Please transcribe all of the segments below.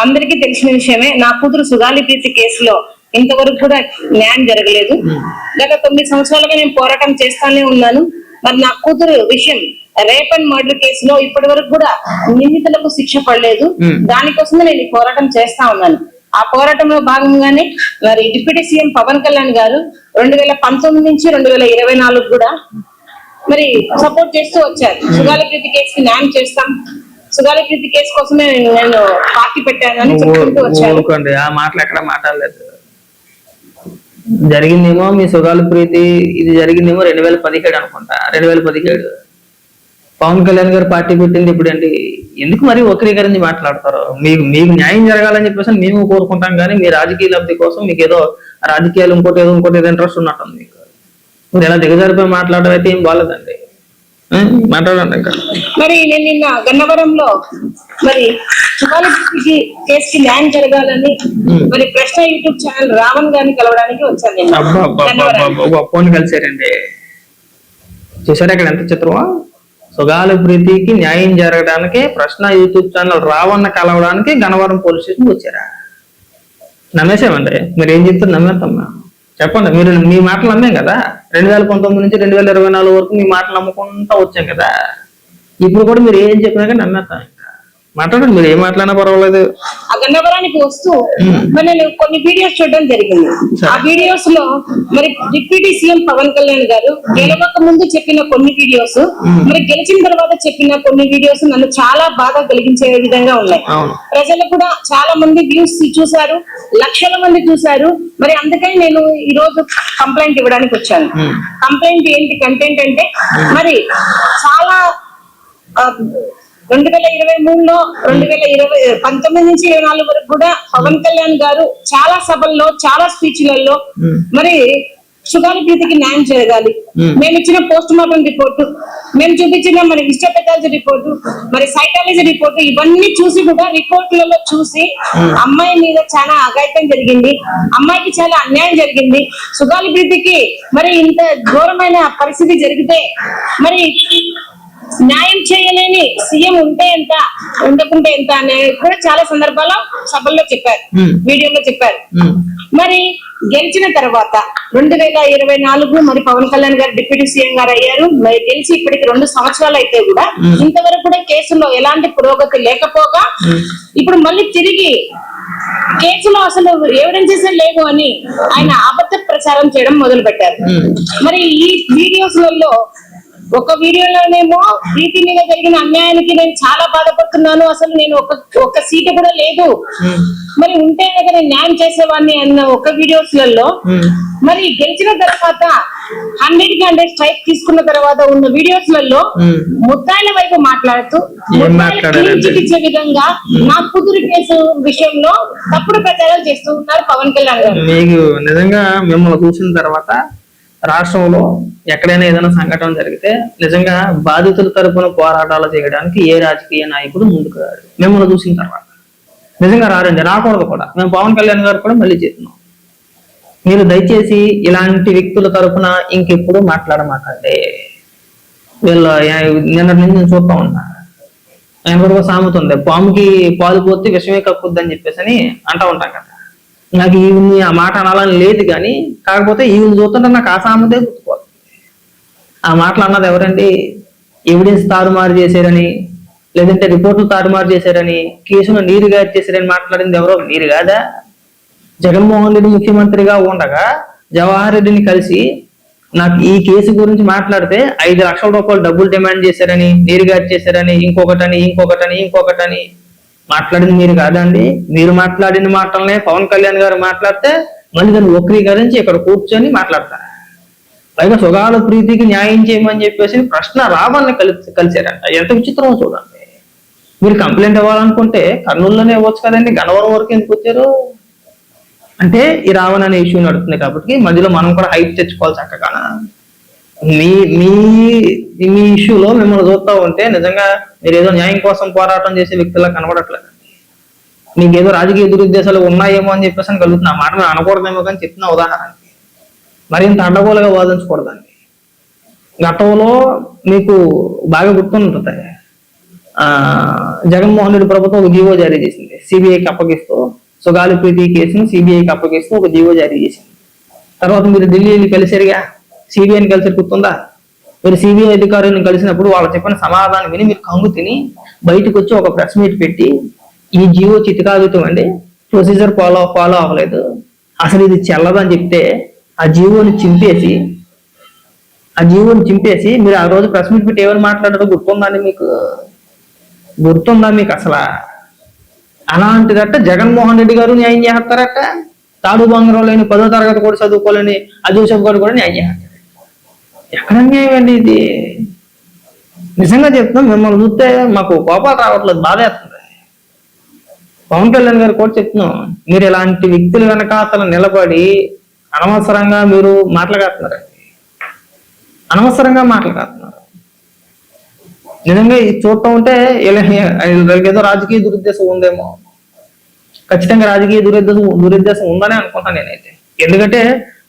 అందరికీ తెలిసిన విషయమే. నా కూతురు సుగాలి ప్రీతి కేసులో ఇంతవరకు కూడా న్యాయం జరగలేదు. గత 9 సంవత్సరాలుగా నేను పోరాటం చేస్తానే ఉన్నాను. మరి నా కూతురు విషయం రేప్ అండ్ మర్డర్ కేసులో ఇప్పటి వరకు కూడా నిందితులకు శిక్ష పడలేదు. దానికోసమే నేను పోరాటం చేస్తా ఉన్నాను. ఆ పోరాటంలో భాగంగానే మరి డిప్యూటీ సీఎం పవన్ కళ్యాణ్ గారు 2019 నుంచి 2024 కూడా మరి సపోర్ట్ చేస్తూ వచ్చారు. సుగాలి ప్రీతి కేసుకి న్యాయం చేస్తాం, సుగాలి ప్రీతి కేసు కోసమే నేను పార్టీ పెట్టాను అని చెప్పుకుంటూ వచ్చారు. ఆ మాటలు ఎక్కడ మాట్లాడలేదు. జరిగిందేమో మీ సుగాలి ప్రీతి ఇది జరిగిందేమో 2017 అనుకుంటా. 2017 పవన్ కళ్యాణ్ గారు పార్టీ పెట్టింది ఇప్పుడు అండి. ఎందుకు మరి వక్రీకరించి మాట్లాడతారు? మీకు న్యాయం జరగాలని చెప్పేసి మేము కోరుకుంటాం, కానీ మీ రాజకీయ లబ్ధి కోసం మీకు ఏదో రాజకీయాలు ఇంకోటి ఏదో ఇంట్రెస్ట్ ఉన్నట్టుంది మీకు. మీరు ఎలా దిగజారిపోయి మాట్లాడడం అయితే ఏం బాగాలేదండి. మాట్లాడండి. ఇంకా మరి నేను నిన్న గన్నవరంలో మరి సుగాలి ప్రీతి కేసుకి న్యాయం జరగాలని మరి ప్రశ్న యూట్యూబ్ ఛానల్ రావణ్ గారిని కలవడానికి వచ్చాను. ఫోన్ కలిసారండి. చూసారా ఇక్కడ ఎంత చిత్రమా? సుగాలి ప్రీతికి న్యాయం జరగడానికి ప్రశ్న యూట్యూబ్ ఛానల్ రావణ కలవడానికి గన్నవరం పోలీస్ స్టేషన్ వచ్చారా? నమ్మేసామండి. మీరు ఏం చెప్తారు? నమ్మేస్తాం. చెప్పండి. మీరు మీ మాటలు నమ్మాం కదా. 2019 నుంచి 2024 వరకు మీ మాటలు నమ్ముకుంటా వచ్చాం కదా. ఇప్పుడు కూడా మీరు ఏం చెప్పినా కానీ నమ్మేస్తాం. మాట్లాడండి, మీరు ఏం మాట్లాడినా పర్వాలేదు. ఆ గన్నవరానికి వస్తూ మరి నేను కొన్ని వీడియోస్ చూడడం జరిగింది. ఆ వీడియోస్ లో మరి డిప్యూటీ సీఎం పవన్ కళ్యాణ్ గారు గెలవక ముందు చెప్పిన కొన్ని వీడియోస్, మరి గెలిచిన తర్వాత చెప్పిన కొన్ని వీడియోస్ నన్ను చాలా బాగా కలిగించే విధంగా ఉన్నాయి. ప్రజలు కూడా చాలా మంది వ్యూస్ చూశారు, లక్షల మంది చూశారు. మరి అందుకని నేను ఈ రోజు కంప్లైంట్ ఇవ్వడానికి వచ్చాను. కంప్లైంట్ ఏంటి కంటెంట్ అంటే మరి చాలా 2023లో 2019 నుంచి 2024 వరకు కూడా పవన్ కళ్యాణ్ గారు చాలా సభల్లో చాలా స్పీచ్లలో మరి సుగాలి ప్రీతికి న్యాయం జరగాలి, మేము ఇచ్చిన పోస్ట్ మార్టం రిపోర్టు, మేము చూపించిన మరి హిస్టోపెథాలజీ రిపోర్టు, మరి సైకాలజీ రిపోర్టు, ఇవన్నీ చూసి కూడా రిపోర్టులలో చూసి అమ్మాయి మీద చాలా అఘాయిత్యం జరిగింది, అమ్మాయికి చాలా అన్యాయం జరిగింది, సుగాలి ప్రీతికి మరి ఇంత ఘోరమైన పరిస్థితి జరిగితే మరి న్యాయం చేయలేని సీఎం ఉంటే ఎంత, ఉండకుంటే ఎంత అనేది కూడా చాలా సందర్భాల్లో సభల్లో చెప్పారు, వీడియోలో చెప్పారు. మరి గెలిచిన తర్వాత 2024 మరి పవన్ కళ్యాణ్ గారు డిప్యూటీ సీఎం గారు అయ్యారు. మరి గెలిచి ఇప్పటికి 2 సంవత్సరాలు అయితే కూడా ఇంతవరకు కూడా కేసులో ఎలాంటి పురోగతి లేకపోగా ఇప్పుడు మళ్ళీ తిరిగి కేసులో అసలు ఎవిడెన్సెస్ లేవు అని ఆయన అబద్ధ ప్రచారం చేయడం మొదలు పెట్టారు. మరి ఈ వీడియోస్లలో ఒక వీడియోలోనేమో ప్రీతి మీద జరిగిన అన్యాయానికి నేను చాలా బాధపడుతున్నాను, అసలు నేను ఒక సీటు కూడా లేదు, మరి ఉంటే నేను న్యాయం చేసేవాడిని అన్న ఒక వీడియోస్లలో మరి గెలిచిన తర్వాత 100 స్ట్రైక్ తీసుకున్న తర్వాత ఉన్న వీడియోస్లలో ముద్దాయిల వైపు మాట్లాడుతూ ఇచ్చే విధంగా నా కూతురు కేసు విషయంలో తప్పుడు ప్రచారాలు చేస్తూ ఉన్నారు పవన్ కళ్యాణ్ గారు. మీకు నిజంగా మిమ్మల్ని చూసిన తర్వాత రాష్ట్రంలో ఎక్కడైనా ఏదైనా సంఘటన జరిగితే నిజంగా బాధితుల తరపున పోరాటాలు చేయడానికి ఏ రాజకీయ నాయకుడు ముందుకు రాడు. మిమ్మల్ని చూసిన తర్వాత నిజంగా రారండి, రాకూడదు కూడా. మేము పవన్ కళ్యాణ్ గారు కూడా మళ్ళీ చెప్తున్నాం, మీరు దయచేసి ఇలాంటి వ్యక్తుల తరపున ఇంకెప్పుడు మాట్లాడమాకండి. వీళ్ళు నిన్నటి నుంచి నేను చూస్తా ఉన్నా, ఆయన కూడా సామెత ఉంది, పాముకి పాలు పోతే విషమే కక్కుద్ది అని చెప్పేసి అని అంటా ఉంటాం కదా. నాకు ఈవిని ఆ మాట అనాలని లేదు, కానీ కాకపోతే ఈవిని చూస్తుంటే నాకు ఆ సామెతే గుర్తుకోవాలి. ఆ మాటలు అన్నది ఎవరండి? ఎవిడెన్స్ తారుమారు చేశారని, లేదంటే రిపోర్టులు తారుమారు చేశారని, కేసును నీరు గారి చేశారని మాట్లాడింది ఎవరో మీరు కాదా? జగన్మోహన్ రెడ్డి ముఖ్యమంత్రిగా ఉండగా జవహర్ రెడ్డిని కలిసి నాకు ఈ కేసు గురించి మాట్లాడితే 5 లక్షల రూపాయలు డబ్బులు డిమాండ్ చేశారని, నీరు గారి చేశారని, ఇంకొకటని మాట్లాడింది మీరు కాదండి? మీరు మాట్లాడిన మాటలనే పవన్ కళ్యాణ్ గారు మాట్లాడితే మళ్ళీ దాన్ని వక్రీకరించి ఇక్కడ కూర్చొని మాట్లాడతారు. పైగా సుగాలి ప్రీతికి న్యాయం చేయమని చెప్పేసి ప్రశ్న రావణ్ణి కలిసారంట. ఎంత విచిత్రమో చూడండి. మీరు కంప్లైంట్ ఇవ్వాలనుకుంటే కర్నూలులోనే ఇవ్వచ్చు కదండి, గన్నవరం వరకు ఎందుకు వచ్చారు? అంటే ఈ రావణ్ అనే ఇష్యూ నడుస్తుంది కాబట్టి మధ్యలో మనం కూడా హైప్ తెచ్చుకోవాలి చక్కగా. మీ మీ ఇష్యూలో మిమ్మల్ని చూస్తూ ఉంటే నిజంగా మీరు ఏదో న్యాయం కోసం పోరాటం చేసే వ్యక్తులా కనబడట్లేదు. మీకు ఏదో రాజకీయ దురుద్దేశాలు ఉన్నాయేమో అని చెప్పేసి అని కలుగుతున్నా. మాట మేము అనకూడదేమో కానీ చెప్తున్నా ఉదాహరణకి. మరింత అడ్డగోలుగా వాదించకూడదండి. గతంలో మీకు బాగా గుర్తుంటుంది, జగన్మోహన్ రెడ్డి ప్రభుత్వం ఒక జీవో జారీ చేసింది, సిబిఐకి అప్పగిస్తూ సుగాలి ప్రీతి కేసును సిబిఐకి అప్పగిస్తూ ఒక జీవో జారీ చేసింది. తర్వాత మీరు ఢిల్లీ కలిసారుగా, సిబిఐని కలిసి గుర్తుందా? మీరు సిబిఐ అధికారులను కలిసినప్పుడు వాళ్ళు చెప్పిన సమాధానం విని మీరు కంగు తిని బయటకు వచ్చి ఒక ప్రెస్ మీట్ పెట్టి ఈ జీవో చితికాగుతం అండి, ప్రొసీజర్ ఫాలో అవ్వలేదు, అసలు ఇది చెల్లదని చెప్తే ఆ జీవోని చింపేసి మీరు ఆ రోజు ప్రెస్ మీట్ పెట్టి ఏమని మాట్లాడారో గుర్తుందా మీకు అసలు? అలాంటిదట్ట జగన్మోహన్ రెడ్డి గారు న్యాయం చేస్తారట, తాడు బంగారం లేని 10వ తరగతి కూడా చదువుకోలేని అజూసఫ్ గారు కూడా న్యాయం చేస్తారు. ఎక్కడ న్యాయం అండి ఇది? నిజంగా చెప్తున్నాం, మిమ్మల్ని చూస్తే మాకు కోపాలు రావట్లేదు, బాధేస్తుంది. పవన్ కళ్యాణ్ గారు కూడా చెప్తున్నాం, మీరు ఇలాంటి వ్యక్తుల వెనకాతల నిలబడి అనవసరంగా మీరు మాట్లాడుతున్నారండి, అనవసరంగా మాట్లాడుతున్నారు. నిజంగా ఇది చూస్తూ ఉంటే ఏదో రాజకీయ దురుద్దేశం ఉందేమో, ఖచ్చితంగా రాజకీయ దురుద్దేశం ఉందని అనుకుంటాను నేనైతే. ఎందుకంటే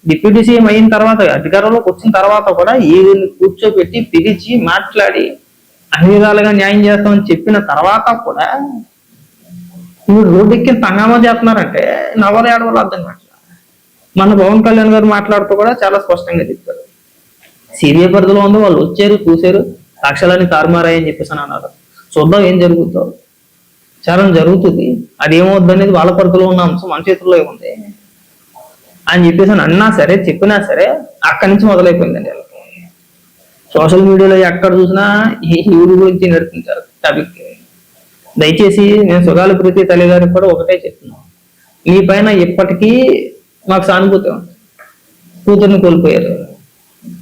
డిప్యూటీ సీఎం అయిన తర్వాత, అధికారంలోకి వచ్చిన తర్వాత కూడా ఈయన్ని కూర్చోబెట్టి పిలిచి మాట్లాడి అన్ని విధాలుగా న్యాయం చేస్తామని చెప్పిన తర్వాత కూడా మీరు రోడ్డెక్కి హంగామా చేస్తున్నారంటే నవల ఏడవలు అర్థం కావట్లేదు. మన పవన్ కళ్యాణ్ గారు మాట్లాడుతూ కూడా చాలా స్పష్టంగా చెప్పారు, సిబిఐ పరిధిలో ఉంది, వాళ్ళు వచ్చారు చూశారు, సాక్ష్యాలని తారుమారాయని చెప్పేసి అన్నారు. చూద్దాం ఏం జరుగుతుందో, చాలా జరుగుతుంది, అది ఏమవుద్ది అనేది వాళ్ళ పరిధిలో ఉన్న అంశం మన చేతుల్లో ఏముంది అని చెప్పేసి అన్నా సరే, చెప్పినా సరే అక్కడి నుంచి మొదలైపోయిందండి వాళ్ళకి. సోషల్ మీడియాలో ఎక్కడ చూసినా ఈ ఊరి గురించి నడుపుతుంటారు టాపిక్. దయచేసి నేను సుగాలి ప్రీతి తల్లి గారికి కూడా ఒకటే చెప్తున్నాను, మీ పైన ఇప్పటికీ మాకు సానుభూతి ఉంది. కూతుర్ని కోల్పోయారు,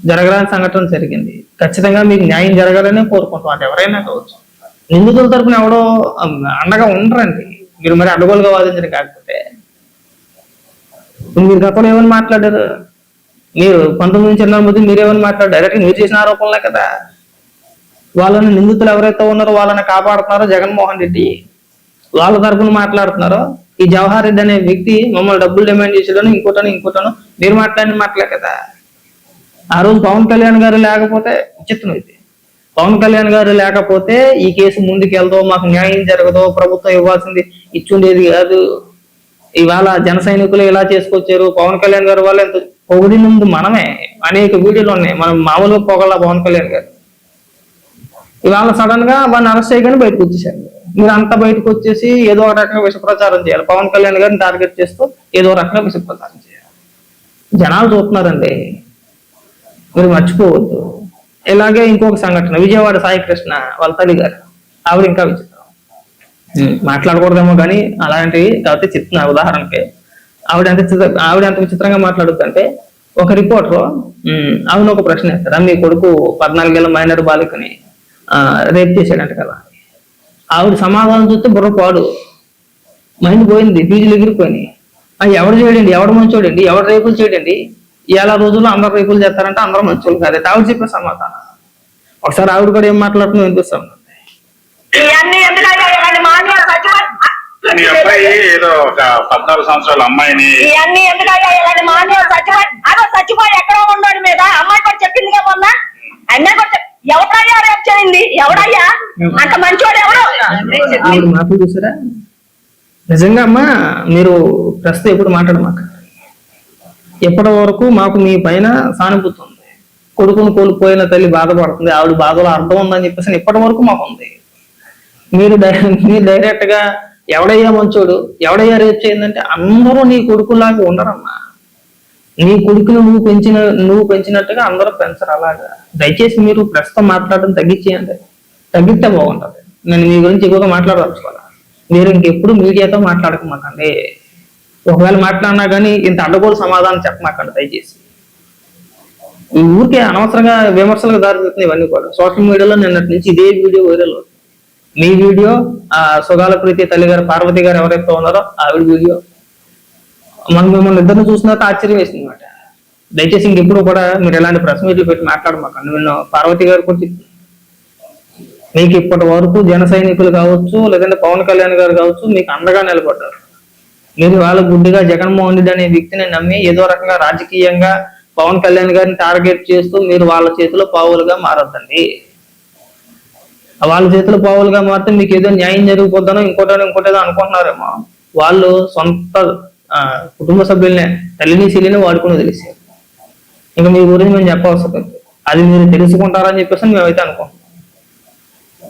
జరగరాని సంఘటన జరిగింది, ఖచ్చితంగా మీకు న్యాయం జరగాలనే కోరుకుంటాం. అది ఎవరైనా కావచ్చు, నిందితుల తరపున ఎవడో అండగా ఉండరండి, మీరు మరి అడ్డగోలుగా వాదించరు. కాకపోతే మీరు గతంలో ఏమని మాట్లాడారు, మీరు 19 మీరేమని మాట్లాడారు? డైరెక్ట్ మీరు చేసిన ఆరోపణలే కదా. వాళ్ళని నిందితులు ఎవరైతే ఉన్నారో వాళ్ళని కాపాడుతున్నారో జగన్మోహన్ రెడ్డి, వాళ్ళ తరపున మాట్లాడుతున్నారో. ఈ జవహర్ రెడ్డి అనే వ్యక్తి మమ్మల్ని డబ్బులు డిమాండ్ చేసేటను ఇంకోటను మీరు మాట్లాడిన మాటలే కదా. ఆ రోజు పవన్ కళ్యాణ్ గారు లేకపోతే విచిత్రం ఇది, పవన్ కళ్యాణ్ గారు లేకపోతే ఈ కేసు ముందుకు వెళ్దో, మాకు న్యాయం జరగదో, ప్రభుత్వం ఇవ్వాల్సింది ఇచ్చుండేది కాదు. ఇవాళ జన సైనికులు ఇలా చేసుకొచ్చారు, పవన్ కళ్యాణ్ గారు వాళ్ళు ఎంత పొగిడినందు మనమే, అనేక వీడియోలు ఉన్నాయి, మనం మామూలుగా పొగల పవన్ కళ్యాణ్ గారు. ఇవాళ సడన్ గా వాళ్ళని అరెస్ట్ చేయగానే బయటకు వచ్చేసారు. మీరు అంతా బయటకు వచ్చేసి ఏదో ఒక రకంగా విష ప్రచారం చేయాలి, పవన్ కళ్యాణ్ గారిని టార్గెట్ చేస్తూ ఏదో రకంగా విష ప్రచారం చేయాలి. జనాలు చూస్తున్నారండి, మీరు మర్చిపోవద్దు. ఇలాగే ఇంకొక సంఘటన, విజయవాడ సాయి కృష్ణ వాళ్ళ తల్లి గారు, ఆవిడ ఇంకా విచిత్రం, మాట్లాడకూడదేమో కానీ అలాంటివి కాబట్టి చెప్తున్నా. ఉదాహరణకి ఆవిడ ఎంత విచిత్రంగా మాట్లాడుతుందంటే, ఒక రిపోర్టర్ ఆవిడ ఒక ప్రశ్న వేస్తారా, మీ కొడుకు 14 ఏళ్ల మైనర్ బాలికని రేప్ చేశాడంట కదా. ఆవిడ సమాధానం చూస్తే బుర్ర పాడు, మైండ్ పోయింది, ఫీజులు ఎగిరిపోయినాయి. ఎవడు చేయడండి, ఎవడు మంచోడండి, ఎవడు రేపులు చేయడండి, ఇలా రోజుల్లో అందరు రేపులు చేస్తారంటే అందరూ మంచోళ్ళు కాదు. ఆవిడ చెప్పే సమాధానం ఒకసారి ఆవిడ కూడా ఏం మాట్లాడుతుందో వినిపిస్తాం. మీ అబ్బాయి ఏదో ఒక 14 సంవత్సరాల అమ్మాయిని ఇవన్నీ ఎందుకయ్యా ఇలాంటి మానవుడు చచ్చిపోయి ఎక్కడో ఉన్నాడు మీద అమ్మాయి కూడా చెప్పింది కదా మొన్న, అమ్మాయి కూడా ఎవడయ్యా రేపు చేయింది, ఎవడయ్యా అంత మంచివాడు ఎవడు? ఆవిడ మాటలు చూసారా? నిజంగా అమ్మా, మీరు ప్రస్తుతం ఎప్పుడు మాట్లాడమాక. ఎప్పటి వరకు మాకు మీ పైన సానుభూతి ఉంది, కొడుకును కోల్పోయిన తల్లి బాధపడుతుంది, ఆవిడ బాధలో అర్థం ఉందని చెప్పేసి ఇప్పటి వరకు మాకు ఉంది. మీరు డైరెక్ట్ గా ఎవడయ్యా మంచోడు, ఎవడయ్యా రేపు చేయిందంటే అందరూ నీ కొడుకులాగా ఉండరమ్మా. నీ కొడుకును నువ్వు పెంచినట్టుగా అందరూ పెంచరు. అలాగా దయచేసి మీరు ప్రస్తుతం మాట్లాడడం తగ్గించేయండి, తగ్గిస్తే బాగుంటుంది. నేను మీ గురించి ఎక్కువగా మాట్లాడదలుచుకోవాలి. మీరు ఇంకెప్పుడు మీడియాతో మాట్లాడకమాకండి, ఒకవేళ మాట్లాడినా కానీ ఇంత అడ్డగోలు సమాధానం చెప్పమాకండి దయచేసి. ఈ ఊరికే అనవసరంగా విమర్శలకు దారితీస్తున్నాయి ఇవన్నీ కూడా. సోషల్ మీడియాలో నిన్నటి నుంచి ఇదే వీడియో వైరల్ అవుతుంది. మీ వీడియో, ఆ సుగాల ప్రీతి తల్లి గారు పార్వతి గారు ఎవరైతే ఉన్నారో ఆవిడ వీడియో, మిమ్మల్ని ఇద్దరిని చూసినాక ఆశ్చర్యం వేసింది అనమాట. దయచేసి ఇంకెప్పుడు కూడా మీరు ఎలాంటి ప్రెస్ మీట్లు పెట్టి మాట్లాడమాకండి. నేను పార్వతి గారు కూడా చెప్తున్నాను, మీకు ఇప్పటి వరకు జన సైనికులు కావచ్చు, లేదంటే పవన్ కళ్యాణ్ గారు కావచ్చు, మీకు అండగా నిలబడ్డారు. మీరు వాళ్ళ గుడ్డిగా జగన్మోహన్ రెడ్డి అనే వ్యక్తిని నమ్మి ఏదో రకంగా రాజకీయంగా పవన్ కళ్యాణ్ గారిని టార్గెట్ చేస్తూ మీరు వాళ్ళ చేతిలో పావులుగా మారొద్దండి. వాళ్ళ చేతులు పావులుగా మారితే మీకు ఏదో న్యాయం జరిగిపోతానో ఇంకోటేదో అనుకుంటున్నారేమో. వాళ్ళు సొంత కుటుంబ సభ్యులనే తల్లిని చెల్లిని వాడుకుని తెలిసారు. ఇంకా మీ గురించి మేము చెప్పవలసి అది మీరు తెలుసుకుంటారని చెప్పేసి మేమైతే అనుకుంటున్నాం.